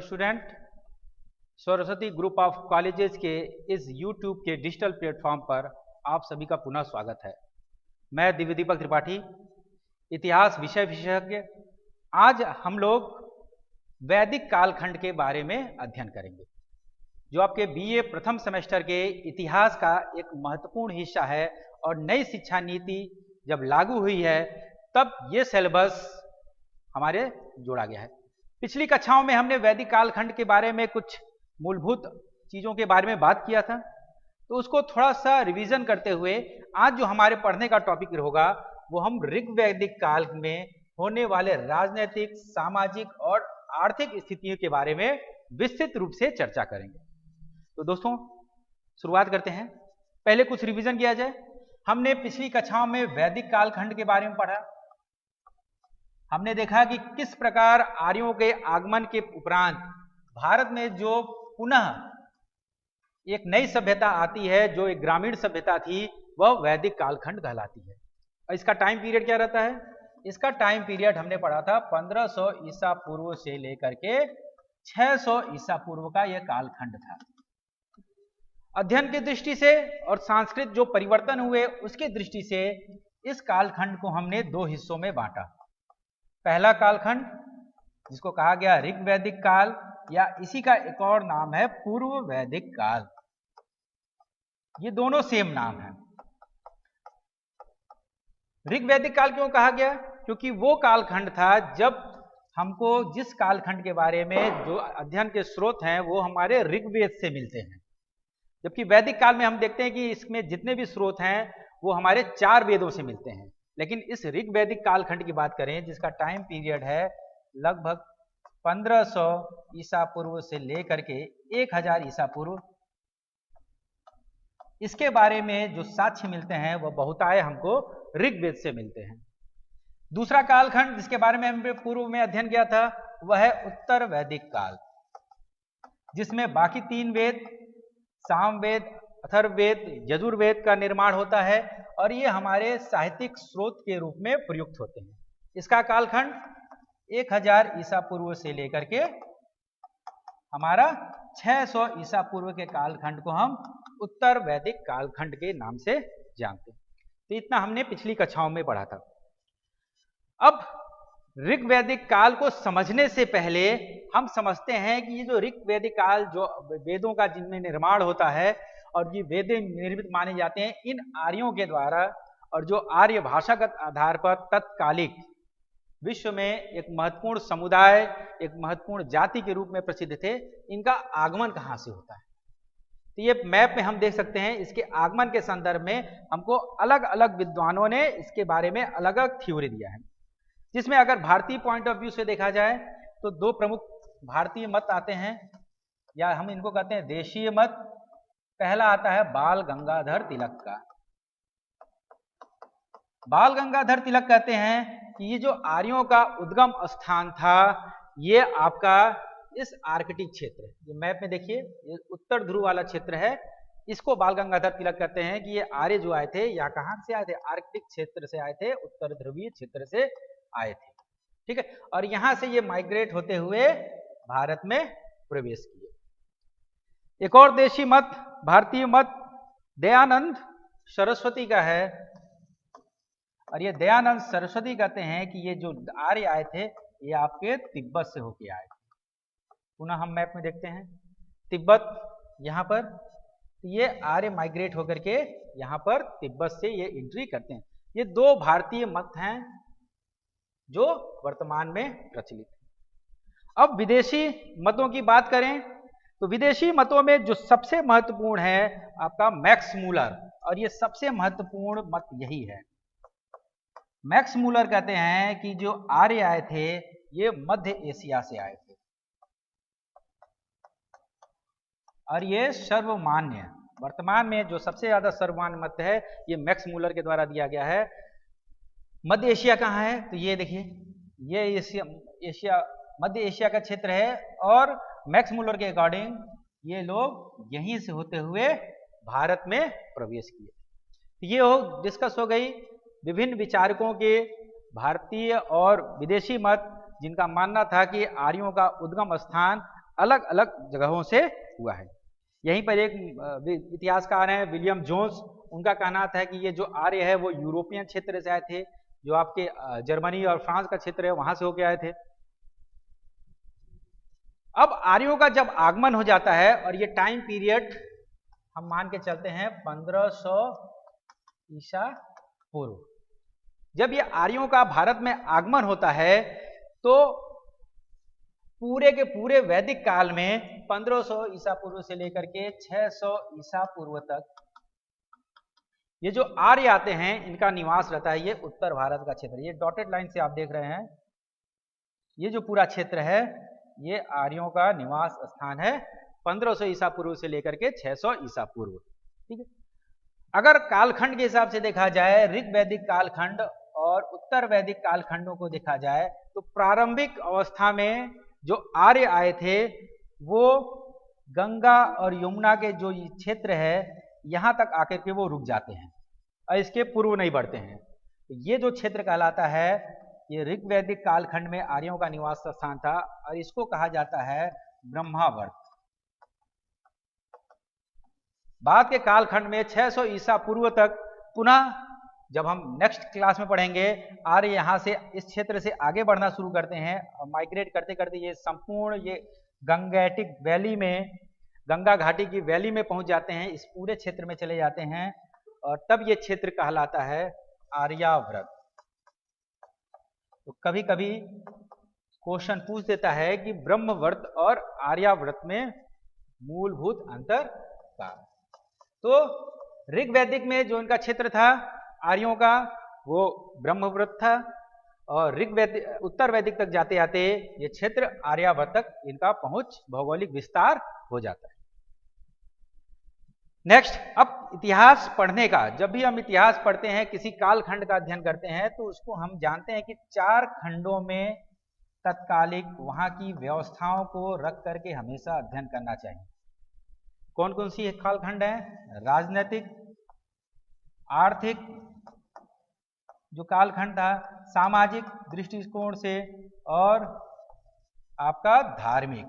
Student, Saraswati group of colleges के इस YouTube के डिजिटल प्लेटफॉर्म पर आप सभी का पुनः स्वागत है। मैं दिव्यदीपक त्रिपाठी, इतिहास विषय विशेषज्ञ। आज हम लोग वैदिक कालखंड के बारे में अध्ययन करेंगे, जो आपके बीए प्रथम सेमेस्टर के इतिहास का एक महत्वपूर्ण हिस्सा है। और नई शिक्षा नीति जब लागू हुई है तब ये सिलेबस हमारे जोड़ा गया है। पिछली कक्षाओं में हमने वैदिक कालखंड के बारे में कुछ मूलभूत चीज़ों के बारे में बात किया था, तो उसको थोड़ा सा रिवीजन करते हुए आज जो हमारे पढ़ने का टॉपिक होगा वो हम ऋग्वैदिक काल में होने वाले राजनीतिक, सामाजिक और आर्थिक स्थितियों के बारे में विस्तृत रूप से चर्चा करेंगे। तो दोस्तों शुरुआत करते हैं। पहले कुछ रिवीजन किया जाए। हमने पिछली कक्षाओं में वैदिक कालखंड के बारे में पढ़ा। हमने देखा कि किस प्रकार आर्यों के आगमन के उपरांत भारत में जो पुनः एक नई सभ्यता आती है, जो एक ग्रामीण सभ्यता थी, वह वैदिक कालखंड कहलाती है। और इसका टाइम पीरियड क्या रहता है? इसका टाइम पीरियड हमने पढ़ा था 1500 ईसा पूर्व से लेकर के 600 ईसा पूर्व का यह कालखंड था। अध्ययन की दृष्टि से और सांस्कृतिक जो परिवर्तन हुए उसकी दृष्टि से इस कालखंड को हमने दो हिस्सों में बांटा। पहला कालखंड जिसको कहा गया ऋग्वैदिक काल, या इसी का एक और नाम है पूर्व वैदिक काल। ये दोनों सेम नाम है। ऋग्वैदिक काल क्यों कहा गया? क्योंकि वो कालखंड था जब हमको जिस कालखंड के बारे में जो अध्ययन के स्रोत हैं वो हमारे ऋग्वेद से मिलते हैं, जबकि वैदिक काल में हम देखते हैं कि इसमें जितने भी स्रोत हैं वो हमारे 4 वेदों से मिलते हैं। लेकिन इस ऋग्वैदिक कालखंड की बात करें जिसका टाइम पीरियड है लगभग 1500 ईसा पूर्व से लेकर के 1000 ईसा पूर्व, इसके बारे में जो साक्ष्य मिलते हैं वह बहुतायत हमको ऋग्वेद से मिलते हैं। दूसरा कालखंड जिसके बारे में हमने पूर्व में अध्ययन किया था वह है उत्तर वैदिक काल, जिसमें बाकी 3 वेद सामवेद, अथर्ववेद, यजुर्वेद का निर्माण होता है और ये हमारे साहित्यिक स्रोत के रूप में प्रयुक्त होते हैं। इसका कालखंड 1000 ईसा पूर्व से लेकर के हमारा 600 ईसा पूर्व के कालखंड को हम उत्तर वैदिक कालखंड के नाम से जानते हैं। तो इतना हमने पिछली कक्षाओं में पढ़ा था। अब ऋग्वैदिक काल को समझने से पहले हम समझते हैं कि ये जो ऋग्वैदिक काल जो वेदों का जिनमें निर्माण होता है और ये वेद निर्मित माने जाते हैं इन आर्यों के द्वारा, और जो आर्य भाषागत आधार पर तत्कालिक विश्व में एक महत्वपूर्ण समुदाय, एक महत्वपूर्ण जाति के रूप में प्रसिद्ध थे, इनका आगमन कहाँ से होता है। तो ये मैप में हम देख सकते हैं। इसके आगमन के संदर्भ में हमको अलग अलग विद्वानों ने इसके बारे में अलग अलग थ्योरी दिया है, जिसमें अगर भारतीय पॉइंट ऑफ व्यू से देखा जाए तो 2 प्रमुख भारतीय मत आते हैं, या हम इनको कहते हैं देशीय मत। पहला आता है बाल गंगाधर तिलक का। बाल गंगाधर तिलक कहते हैं कि ये जो आर्यों का उद्गम स्थान था ये आपका इस आर्कटिक क्षेत्र, ये मैप में देखिए ये उत्तर ध्रुव वाला क्षेत्र है, इसको बाल गंगाधर तिलक कहते हैं कि ये आर्य जो आए थे या कहाँ से आए थे? आर्कटिक क्षेत्र से आए थे, उत्तर ध्रुवीय क्षेत्र से आए थे। ठीक है, और यहां से ये माइग्रेट होते हुए भारत में प्रवेश किए। एक और देशी मत, भारतीय मत दयानंद सरस्वती का है, और ये दयानंद सरस्वती कहते हैं कि ये जो आर्य आए थे ये आपके तिब्बत से होके आए थे। पुनः हम मैप में देखते हैं तिब्बत यहाँ पर, तो ये आर्य माइग्रेट होकर के यहाँ पर तिब्बत से ये एंट्री करते हैं। ये 2 भारतीय मत हैं जो वर्तमान में प्रचलित है। अब विदेशी मतों की बात करें तो विदेशी मतों में जो सबसे महत्वपूर्ण है आपका मैक्स मूलर, और ये सबसे महत्वपूर्ण मत यही है। मैक्स मूलर कहते हैं कि जो आर्य आए थे ये मध्य एशिया से आए थे, और ये सर्वमान्य वर्तमान में जो सबसे ज्यादा सर्वमान्य मत है ये मैक्स मूलर के द्वारा दिया गया है। मध्य एशिया कहाँ है? तो ये देखिए ये एशिया मध्य एशिया का क्षेत्र है, और मैक्स मूलर के अकॉर्डिंग ये लोग यहीं से होते हुए भारत में प्रवेश किए। ये हो डिस्कस हो गई विभिन्न विचारकों के भारतीय और विदेशी मत, जिनका मानना था कि आर्यों का उद्गम स्थान अलग अलग जगहों से हुआ है। यहीं पर एक इतिहासकार हैं विलियम जोन्स, उनका कहना था कि ये जो आर्य है वो यूरोपियन क्षेत्र से आए थे, जो आपके जर्मनी और फ्रांस का क्षेत्र है वहां से होके आए थे। अब आर्यों का जब आगमन हो जाता है और ये टाइम पीरियड हम मान के चलते हैं 1500 ईसा पूर्व, जब ये आर्यों का भारत में आगमन होता है तो पूरे के पूरे वैदिक काल में 1500 ईसा पूर्व से लेकर के 600 ईसा पूर्व तक ये जो आर्य आते हैं इनका निवास रहता है ये उत्तर भारत का क्षेत्र। ये डॉटेड लाइन से आप देख रहे हैं, ये जो पूरा क्षेत्र है ये आर्यों का निवास स्थान है 1500 ईसा पूर्व से लेकर के 600 ईसा पूर्व। ठीक है, अगर कालखंड के हिसाब से देखा जाए, ऋग वैदिक कालखंड और उत्तर वैदिक कालखंडों को देखा जाए तो प्रारंभिक अवस्था में जो आर्य आए थे वो गंगा और यमुना के जो क्षेत्र है यहां तक आकर के वो रुक जाते हैं और इसके पूर्व नहीं बढ़ते हैं। तो ये जो क्षेत्र कहलाता है ये ऋग वैदिक कालखंड में आर्यों का निवास स्थान था और इसको कहा जाता है ब्रह्मावर्त। बाद के कालखंड में 600 ईसा पूर्व तक पुनः जब हम नेक्स्ट क्लास में पढ़ेंगे, आर्य यहाँ से इस क्षेत्र से आगे बढ़ना शुरू करते हैं और माइग्रेट करते करते ये संपूर्ण ये गंगेटिक वैली में, गंगा घाटी की वैली में पहुंच जाते हैं, इस पूरे क्षेत्र में चले जाते हैं और तब ये क्षेत्र कहलाता है आर्यावर्त। तो कभी कभी क्वेश्चन पूछ देता है कि ब्रह्मवर्त और आर्यावर्त में मूलभूत अंतर का। तो ऋग वैदिक में जो इनका क्षेत्र था आर्यों का वो ब्रह्मवर्त था और ऋग वैदिक उत्तर वैदिक तक जाते जाते ये क्षेत्र आर्यावर्त तक इनका पहुंच भौगोलिक विस्तार हो जाता है। नेक्स्ट, अब इतिहास पढ़ने का, जब भी हम इतिहास पढ़ते हैं किसी कालखंड का अध्ययन करते हैं तो उसको हम जानते हैं कि 4 खंडों में तत्कालिक वहां की व्यवस्थाओं को रख करके हमेशा अध्ययन करना चाहिए। कौन कौन सी कालखंड है? राजनीतिक, आर्थिक जो कालखंड था, सामाजिक दृष्टिकोण से और आपका धार्मिक।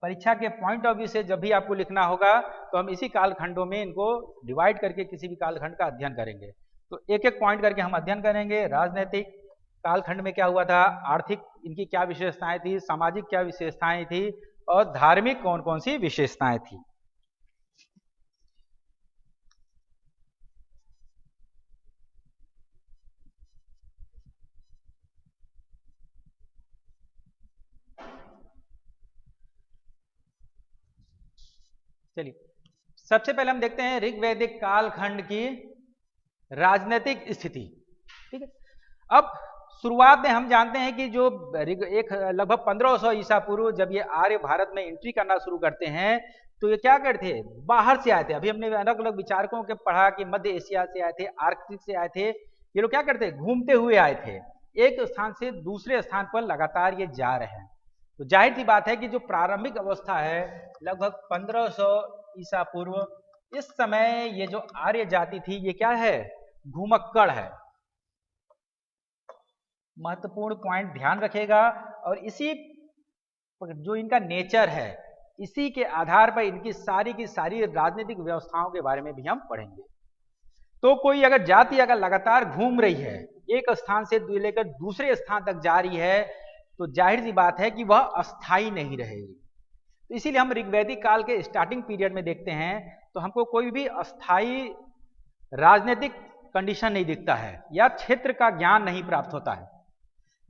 परीक्षा के पॉइंट ऑफ व्यू से जब भी आपको लिखना होगा तो हम इसी कालखंडों में इनको डिवाइड करके किसी भी कालखंड का अध्ययन करेंगे। तो एक एक पॉइंट करके हम अध्ययन करेंगे। राजनीतिक कालखंड में क्या हुआ था, आर्थिक इनकी क्या विशेषताएं थी, सामाजिक क्या विशेषताएं थी और धार्मिक कौन कौन सी विशेषताएं थी। चलिए सबसे पहले हम देखते हैं ऋग वैदिक कालखंड की राजनीतिक स्थिति। ठीक है, अब शुरुआत में हम जानते हैं कि जो एक लगभग 1500 ईसा पूर्व जब ये आर्य भारत में एंट्री करना शुरू करते हैं तो ये क्या करते थे, बाहर से आए थे। अभी हमने अलग अलग विचारकों के पढ़ा कि मध्य एशिया से आए थे, आर्कटिक से आए थे। ये लोग क्या करते, घूमते हुए आए थे, एक स्थान से दूसरे स्थान पर लगातार ये जा रहे हैं। तो जाहिर सी बात है कि जो प्रारंभिक अवस्था है लगभग 1500 ईसा पूर्व, इस समय ये जो आर्य जाति थी ये क्या है, घुमक्कड़ है। महत्वपूर्ण पॉइंट ध्यान रखेगा और इसी जो इनका नेचर है इसी के आधार पर इनकी सारी की सारी राजनीतिक व्यवस्थाओं के बारे में भी हम पढ़ेंगे। तो कोई अगर जाति अगर लगातार घूम रही है, एक स्थान से लेकर दूसरे स्थान तक जा रही है, तो जाहिर सी बात है कि वह अस्थाई नहीं रहेगी। तो इसीलिए हम ऋग्वैदिक काल के स्टार्टिंग पीरियड में देखते हैं तो हमको कोई भी अस्थाई राजनीतिक कंडीशन नहीं दिखता है या क्षेत्र का ज्ञान नहीं प्राप्त होता है।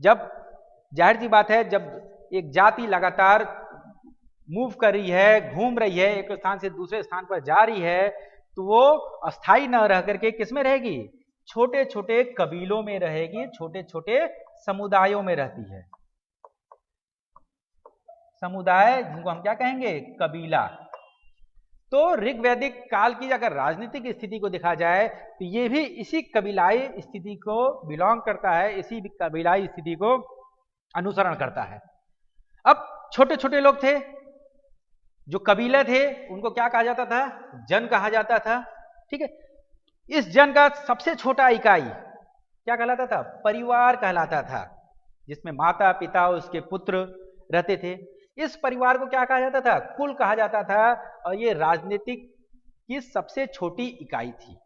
जब जाहिर सी बात है जब एक जाति लगातार मूव कर रही है, घूम रही है, एक स्थान से दूसरे स्थान पर जा रही है, तो वो अस्थाई न रह करके किस में रहेगी, छोटे छोटे कबीलों में रहेगी, छोटे छोटे समुदायों में रहती है। समुदाय जिनको हम क्या कहेंगे, कबीला। तो ऋग्वैदिक काल की अगर राजनीतिक स्थिति को देखा जाए तो ये भी इसी कबीलाई स्थिति को बिलोंग करता है, इसी कबीलाई स्थिति को अनुसरण करता है। अब छोटे छोटे लोग थे, जो कबीले थे उनको क्या कहा जाता था, जन कहा जाता था। ठीक है, इस जन का सबसे छोटा इकाई क्या कहलाता था, परिवार कहलाता था, जिसमें माता पिता उसके पुत्र रहते थे। इस परिवार को क्या कहा जाता था? कुल कहा जाता था, और ये राजनीतिक की सबसे छोटी इकाई थी।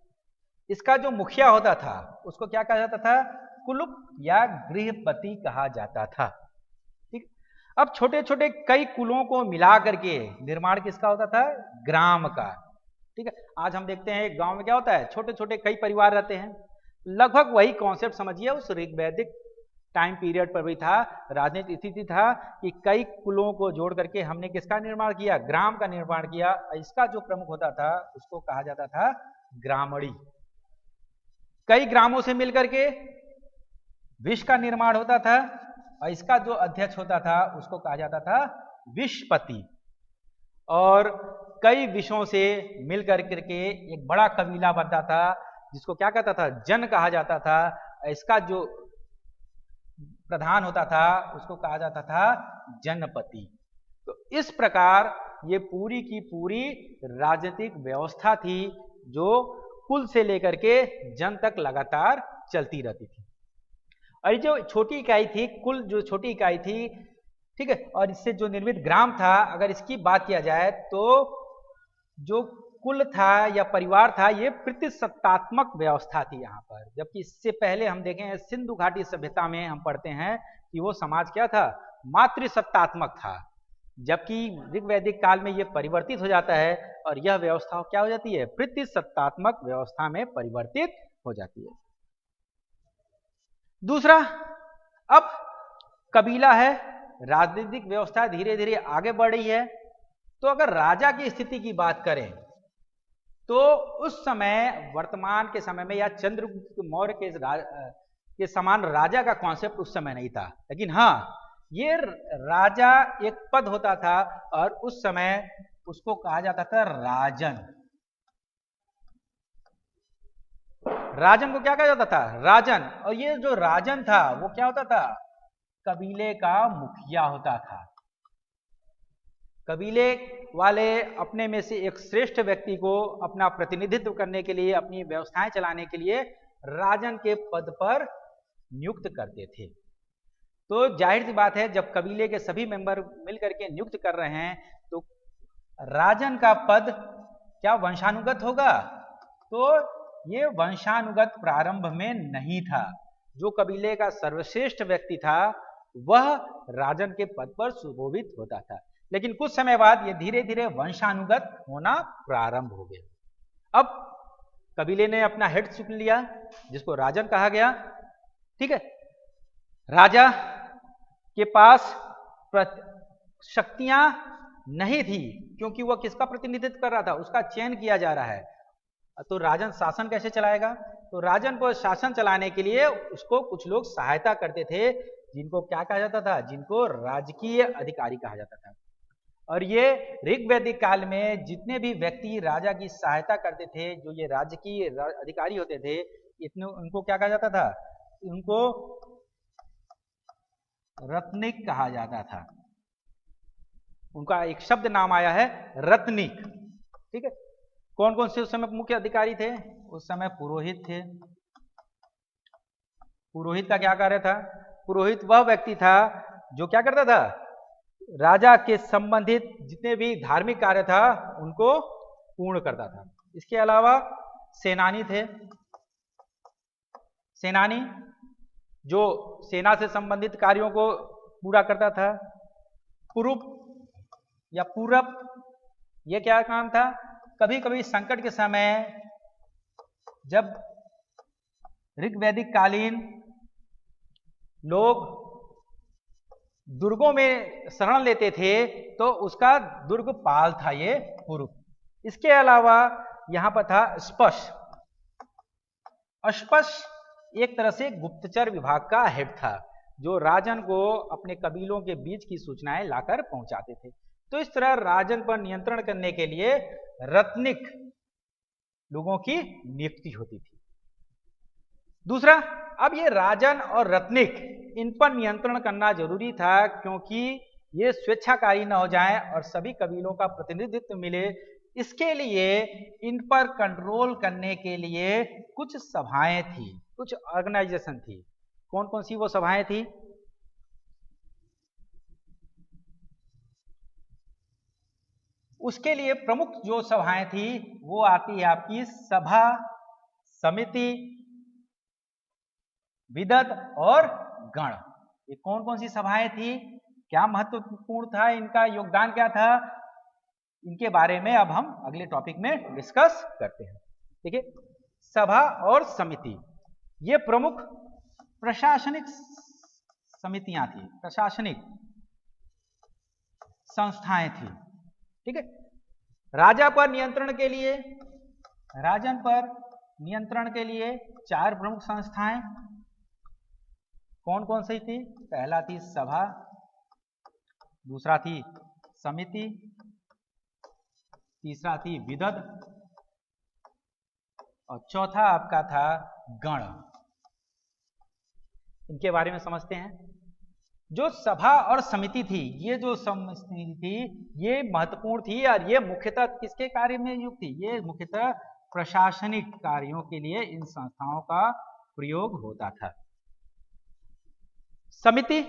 इसका जो मुखिया होता था उसको क्या कहा जाता था? कुलुप या गृहपति कहा जाता था। ठीक। अब छोटे छोटे कई कुलों को मिला करके निर्माण किसका होता था? ग्राम का। ठीक है, आज हम देखते हैं गांव में क्या होता है, छोटे छोटे कई परिवार रहते हैं। लगभग वही कॉन्सेप्ट समझिए उस ऋग्वैदिक टाइम पीरियड पर भी था। राजनीतिक स्थिति था कि कई कुलों को जोड़ करके हमने किसका निर्माण किया? ग्राम का निर्माण किया। इसका जो प्रमुख होता था उसको कहा जाता था ग्रामणी। कई ग्रामों से मिलकर के विष का निर्माण होता था, और इसका जो अध्यक्ष होता था उसको कहा जाता था विषपति। और कई विषयों से मिलकर के एक बड़ा कबीला बनता था जिसको क्या कहता था? जन कहा जाता था। इसका जो प्रधान होता था उसको कहा जाता था जनपति। तो इस प्रकार ये पूरी की पूरी राजनीतिक व्यवस्था थी जो कुल से लेकर के जन तक लगातार चलती रहती थी। और जो छोटी इकाई थी, कुल जो छोटी इकाई थी, ठीक है, और इससे जो निर्मित ग्राम था, अगर इसकी बात किया जाए तो जो कुल था या परिवार था ये प्रतिसत्तात्मक व्यवस्था थी यहाँ पर। जबकि इससे पहले हम देखें सिंधु घाटी सभ्यता में हम पढ़ते हैं कि वो समाज क्या था? मातृसत्तात्मक था। जबकि ऋग्वैदिक काल में ये परिवर्तित हो जाता है और यह व्यवस्था क्या हो जाती है? प्रतिसत्तात्मक व्यवस्था में परिवर्तित हो जाती है। दूसरा, अब कबीला है, राजनीतिक व्यवस्था धीरे धीरे आगे बढ़ रही है। तो अगर राजा की स्थिति की बात करें तो उस समय, वर्तमान के समय में या चंद्रगुप्त मौर्य के समान राजा का कॉन्सेप्ट उस समय नहीं था। लेकिन हाँ, ये राजा एक पद होता था और उस समय उसको कहा जाता था राजन। राजन को क्या कहा जाता था? राजन। और ये जो राजन था वो क्या होता था? कबीले का मुखिया होता था। कबीले वाले अपने में से एक श्रेष्ठ व्यक्ति को अपना प्रतिनिधित्व करने के लिए, अपनी व्यवस्थाएं चलाने के लिए राजन के पद पर नियुक्त करते थे। तो जाहिर सी बात है, जब कबीले के सभी मेंबर मिलकर के नियुक्त कर रहे हैं तो राजन का पद क्या वंशानुगत होगा? तो ये वंशानुगत प्रारंभ में नहीं था। जो कबीले का सर्वश्रेष्ठ व्यक्ति था वह राजन के पद पर सुशोभित होता था। लेकिन कुछ समय बाद ये धीरे धीरे वंशानुगत होना प्रारंभ हो गया। अब कबीले ने अपना हेड चुन लिया जिसको राजन कहा गया। ठीक है, राजा के पास शक्तियां नहीं थी क्योंकि वह किसका प्रतिनिधित्व कर रहा था? उसका चयन किया जा रहा है। तो राजन शासन कैसे चलाएगा? तो राजन को शासन चलाने के लिए उसको कुछ लोग सहायता करते थे, जिनको क्या कहा जाता था? जिनको राजकीय अधिकारी कहा जाता था। और ये ऋग्वैदिक काल में जितने भी व्यक्ति राजा की सहायता करते थे, जो ये राजकीय अधिकारी होते थे, इतने उनको क्या कहा जाता था? उनको रत्निक कहा जाता था। उनका एक शब्द नाम आया है रत्निक। ठीक है, कौन कौन से उस समय मुख्य अधिकारी थे? उस समय पुरोहित थे। पुरोहित का क्या कार्य था? पुरोहित वह व्यक्ति था जो क्या करता था? राजा के संबंधित जितने भी धार्मिक कार्य था उनको पूर्ण करता था। इसके अलावा सेनानी थे। सेनानी जो सेना से संबंधित कार्यों को पूरा करता था। पुरुप या पूरब, यह क्या काम था? कभी कभी संकट के समय जब ऋग्वैदिक कालीन लोग दुर्गों में शरण लेते थे तो उसका दुर्गपाल था ये पुरुष। इसके अलावा यहां पर था स्पश। स्पश एक तरह से गुप्तचर विभाग का हेड था जो राजन को अपने कबीलों के बीच की सूचनाएं लाकर पहुंचाते थे। तो इस तरह राजन पर नियंत्रण करने के लिए रत्निक लोगों की नियुक्ति होती थी। दूसरा, अब ये राजन और रत्निक, इन पर नियंत्रण करना जरूरी था क्योंकि ये स्वेच्छाकारी न हो जाएं और सभी कबीलों का प्रतिनिधित्व मिले। इसके लिए इन पर कंट्रोल करने के लिए कुछ सभाएं थी, कुछ ऑर्गेनाइजेशन थी। कौन कौन सी वो सभाएं थी? उसके लिए प्रमुख जो सभाएं थी वो आती है आपकी सभा, समिति, विदत और गण। ये कौन कौन सी सभाएं थी, क्या महत्वपूर्ण था, इनका योगदान क्या था, इनके बारे में अब हम अगले टॉपिक में डिस्कस करते हैं। देखिए, सभा और समिति ये प्रमुख प्रशासनिक समितियां थी, प्रशासनिक संस्थाएं थी। ठीक है, राजा पर नियंत्रण के लिए, राजन पर नियंत्रण के लिए 4 प्रमुख संस्थाएं कौन कौन सी थी? पहला थी सभा, दूसरा थी समिति, तीसरा थी विदत और चौथा आपका था गण। इनके बारे में समझते हैं। जो सभा और समिति थी, ये जो समिति थी ये महत्वपूर्ण थी और ये मुख्यतः किसके कार्य में नियुक्त थी? ये मुख्यतः प्रशासनिक कार्यों के लिए इन संस्थाओं का प्रयोग होता था। समिति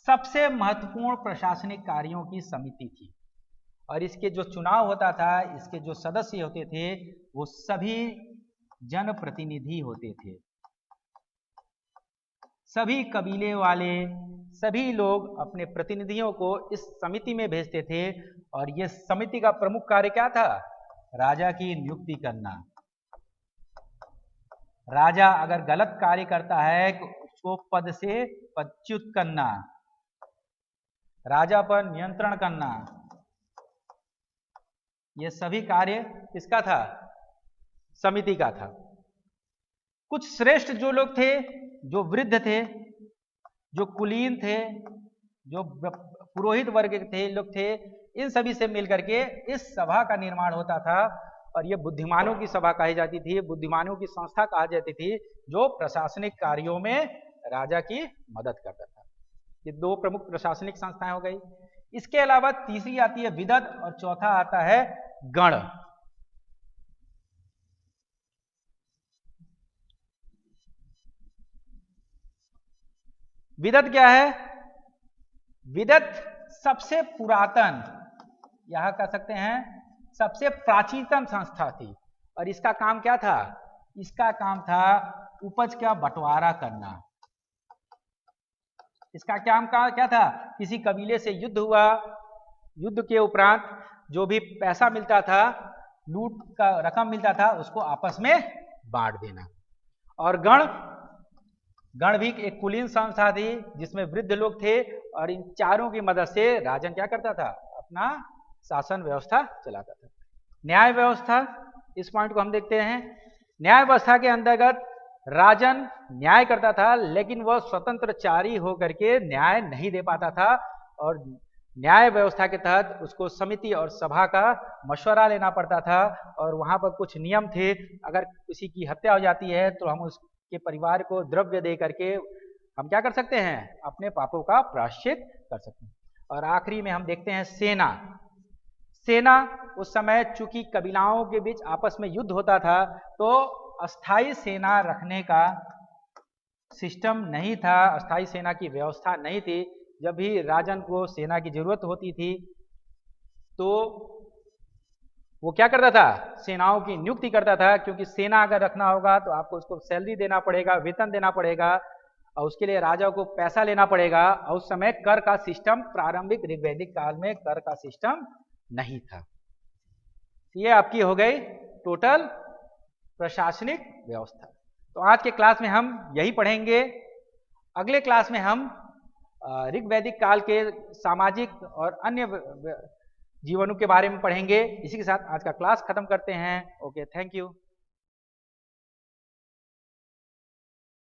सबसे महत्वपूर्ण प्रशासनिक कार्यों की समिति थी और इसके जो चुनाव होता था, इसके जो सदस्य होते थे वो सभी जनप्रतिनिधि होते थे। सभी कबीले वाले सभी लोग अपने प्रतिनिधियों को इस समिति में भेजते थे और ये समिति का प्रमुख कार्य क्या था? राजा की नियुक्ति करना। राजा अगर गलत कार्य करता है तो उसको पद से पदच्युत करना, राजा पर नियंत्रण करना, ये सभी कार्य किसका था? समिति का था। कुछ श्रेष्ठ जो लोग थे, जो वृद्ध थे, जो कुलीन थे, जो पुरोहित वर्ग थे लोग थे, इन सभी से मिलकर के इस सभा का निर्माण होता था और ये बुद्धिमानों की सभा कही जाती थी, बुद्धिमानों की संस्था कहा जाती थी, जो प्रशासनिक कार्यों में राजा की मदद करता था। ये 2 प्रमुख प्रशासनिक संस्थाएं हो गई। इसके अलावा तीसरी आती है विदत और चौथा आता है गण। विदत क्या है? विदत सबसे पुरातन, यहां कह सकते हैं सबसे प्राचीनतम संस्था थी और इसका काम क्या था? इसका काम था उपज का बंटवारा करना। इसका क्या था? किसी कबीले से युद्ध हुआ, युद्ध के उपरांत जो भी पैसा मिलता था, लूट का रकम मिलता था, उसको आपस में बांट देना। और गण भी एक कुलीन संस्था थी जिसमें वृद्ध लोग थे और इन चारों की मदद से राजन क्या करता था? अपना शासन व्यवस्था चलाता था। न्याय व्यवस्था, इस पॉइंट को हम देखते हैं। न्याय व्यवस्था के अंतर्गत राजन न्याय करता था लेकिन वह स्वतंत्रचारी होकर के न्याय नहीं दे पाता था और न्याय व्यवस्था के तहत उसको समिति और सभा का मशवरा लेना पड़ता था और वहां पर कुछ नियम थे। अगर किसी की हत्या हो जाती है तो हम उसके परिवार को द्रव्य दे करके हम क्या कर सकते हैं? अपने पापों का प्रायश्चित कर सकते हैं। और आखिरी में हम देखते हैं सेना। उस समय चूंकि कबीलाओं के बीच आपस में युद्ध होता था तो अस्थाई सेना रखने का सिस्टम नहीं था, अस्थाई सेना की व्यवस्था नहीं थी। जब भी राजन को सेना की जरूरत होती थी तो वो क्या करता था? सेनाओं की नियुक्ति करता था, क्योंकि सेना अगर रखना होगा तो आपको उसको सैलरी देना पड़ेगा, वेतन देना पड़ेगा और उसके लिए राजा को पैसा लेना पड़ेगा। और उस समय कर का सिस्टम, प्रारंभिक ऋग्वैदिक काल में कर का सिस्टम नहीं था। ये आपकी हो गई टोटल प्रशासनिक व्यवस्था। तो आज के क्लास में हम यही पढ़ेंगे। अगले क्लास में हम ऋग्वैदिक काल के सामाजिक और अन्य जीवनों के बारे में पढ़ेंगे। इसी के साथ आज का क्लास खत्म करते हैं। Okay, thank you.